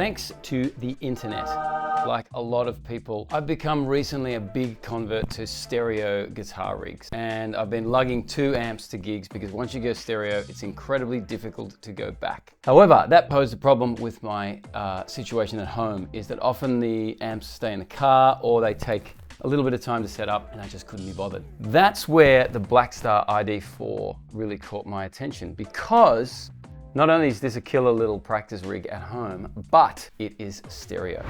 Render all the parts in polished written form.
Thanks to the internet, like a lot of people, I've become recently a big convert to stereo guitar rigs. And I've been lugging 2 amps to gigs because once you go stereo, it's incredibly difficult to go back. However, that posed a problem with my situation at home, is that often the amps stay in the car or they take a little bit of time to set up and I just couldn't be bothered. That's where the BLACKSTAR ID 4 really caught my attention, because not only is this a killer little practice rig at home, but it is stereo.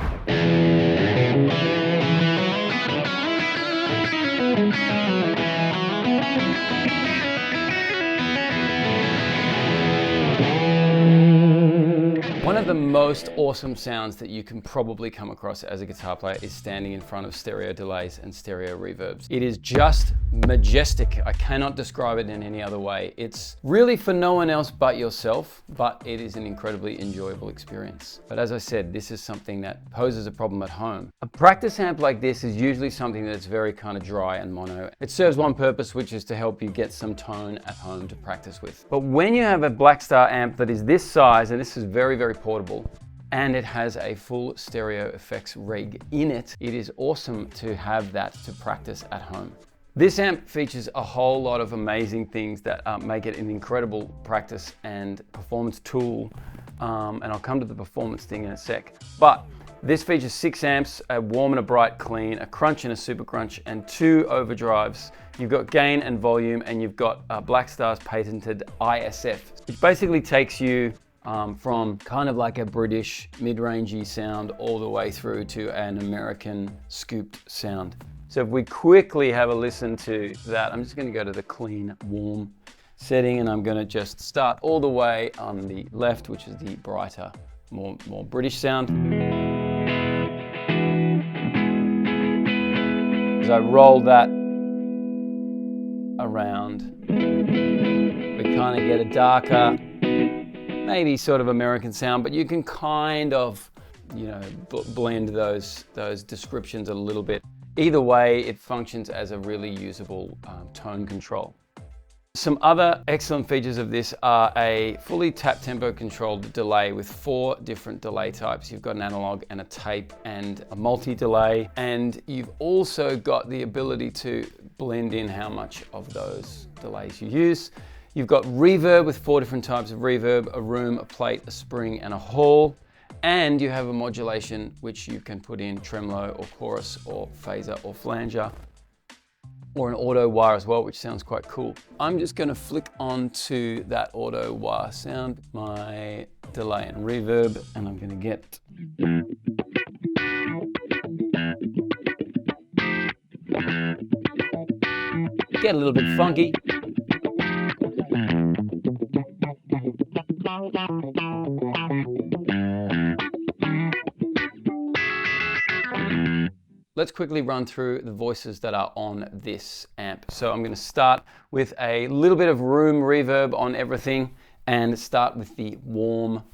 One of the most awesome sounds that you can probably come across as a guitar player is standing in front of stereo delays and stereo reverbs. It is just majestic. I cannot describe it in any other way. It's really for no one else but yourself, but it is an incredibly enjoyable experience. But as I said, this is something that poses a problem at home. A practice amp like this is usually something that's very kind of dry and mono. It serves one purpose, which is to help you get some tone at home to practice with. But when you have a BLACKSTAR amp that is this size, and this is very, very portable, and it has a full stereo effects rig in it, it is awesome to have that to practice at home. This amp features a whole lot of amazing things that make it an incredible practice and performance tool, and I'll come to the performance thing in a sec. But this features 6 amps, a warm and a bright clean, a crunch and a super crunch, and 2 overdrives. You've got gain and volume, and you've got BLACKSTAR's patented ISF, which basically takes you from kind of like a British mid-rangey sound all the way through to an American scooped sound. So if we quickly have a listen to that, I'm just going to go to the clean, warm setting, and I'm going to just start all the way on the left, which is the brighter, more British sound. As I roll that around, we kind of get a darker, maybe sort of American sound, but you can kind of, you know, blend those descriptions a little bit. Either way, it functions as a really usable tone control. Some other excellent features of this are a fully tap tempo controlled delay with 4 different delay types. You've got an analog and a tape and a multi-delay, and you've also got the ability to blend in how much of those delays you use. You've got reverb with 4 different types of reverb: a room, a plate, a spring, and a hall. And you have a modulation which you can put in tremolo or chorus or phaser or flanger, or an auto wah as well, which sounds quite cool. I'm just going to flick on to that auto wah sound, my delay and reverb, and I'm going to get a little bit funky. Let's quickly run through the voices that are on this amp. So I'm going to start with a little bit of room reverb on everything, and start with the warm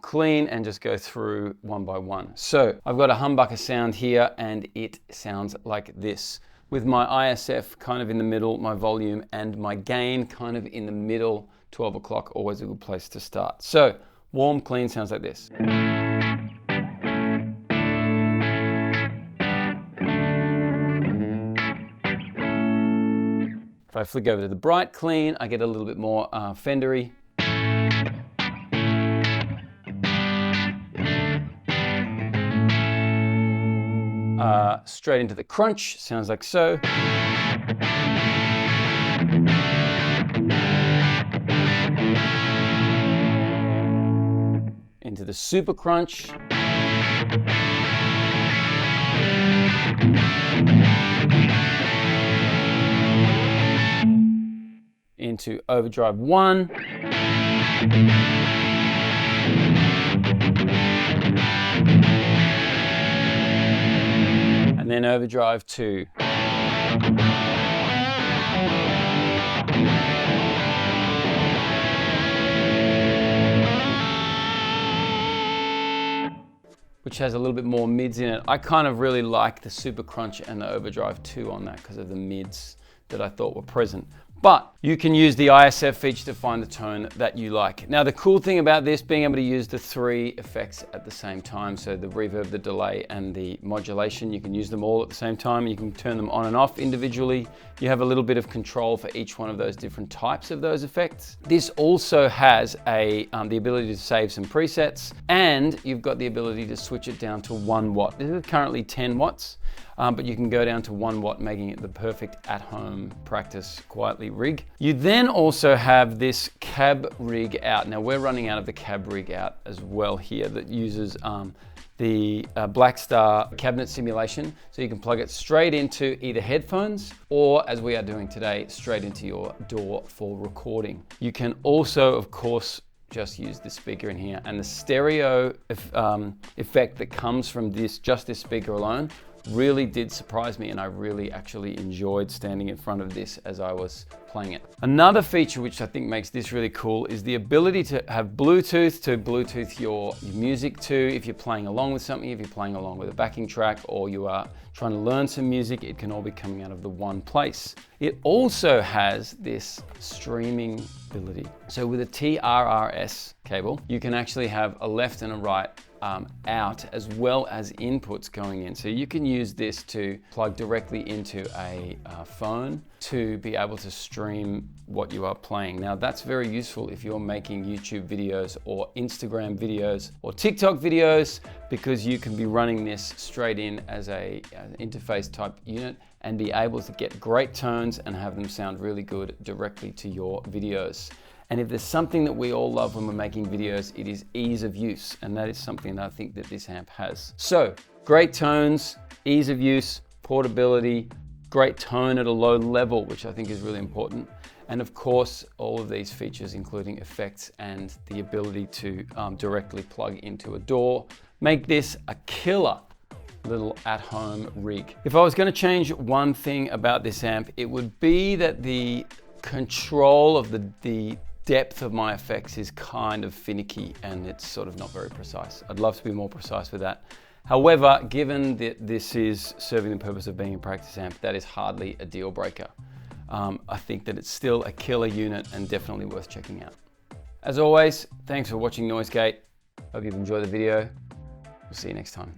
clean and just go through one by one. So I've got a humbucker sound here, and it sounds like this, with my ISF kind of in the middle, my volume and my gain kind of in the middle. 12 o'clock, always a good place to start. So warm clean sounds like this. If I flick over to the bright clean, I get a little bit more Fendery. Straight into the crunch, sounds like so. Into the super crunch. Into overdrive 1. And then overdrive 2. Which has a little bit more mids in it. I kind of really like the super crunch and the overdrive 2 on that because of the mids that I thought were present. But you can use the ISF feature to find the tone that you like. Now, the cool thing about this, being able to use the 3 effects at the same time, so the reverb, the delay, and the modulation, you can use them all at the same time. You can turn them on and off individually. You have a little bit of control for each one of those different types of those effects. This also has the ability to save some presets, and you've got the ability to switch it down to 1 watt. This is currently 10 watts. But you can go down to 1 watt, making it the perfect at-home practice quietly rig. You then also have this cab rig out. Now we're running out of the cab rig out as well here that uses the BLACKSTAR cabinet simulation. So you can plug it straight into either headphones or, as we are doing today, straight into your DAW for recording. You can also, of course, just use this speaker in here, and the stereo effect that comes from just this speaker alone really did surprise me, and I really actually enjoyed standing in front of this as I was playing it. Another feature which I think makes this really cool is the ability to have Bluetooth to Bluetooth your music to. If you're playing along with something, if you're playing along with a backing track, or you are trying to learn some music, it can all be coming out of the one place. It also has this streaming ability. So with a TRRS cable, you can actually have a left and a right out, as well as inputs going in. So you can use this to plug directly into a phone to be able to stream what you are playing. Now that's very useful if you're making YouTube videos or Instagram videos or TikTok videos, because you can be running this straight in as an interface type unit and be able to get great tones and have them sound really good directly to your videos. And if there's something that we all love when we're making videos, it is ease of use. And that is something that I think that this amp has. So great tones, ease of use, portability, great tone at a low level, which I think is really important. And of course, all of these features, including effects and the ability to directly plug into a DAW, make this a killer little at-home rig. If I was going to change one thing about this amp, it would be that the control of the depth of my effects is kind of finicky, and it's sort of not very precise. I'd love to be more precise with that. However, given that this is serving the purpose of being a practice amp, that is hardly a deal breaker. I think that it's still a killer unit and definitely worth checking out. As always, thanks for watching NoiseGate. Hope you've enjoyed the video. We'll see you next time.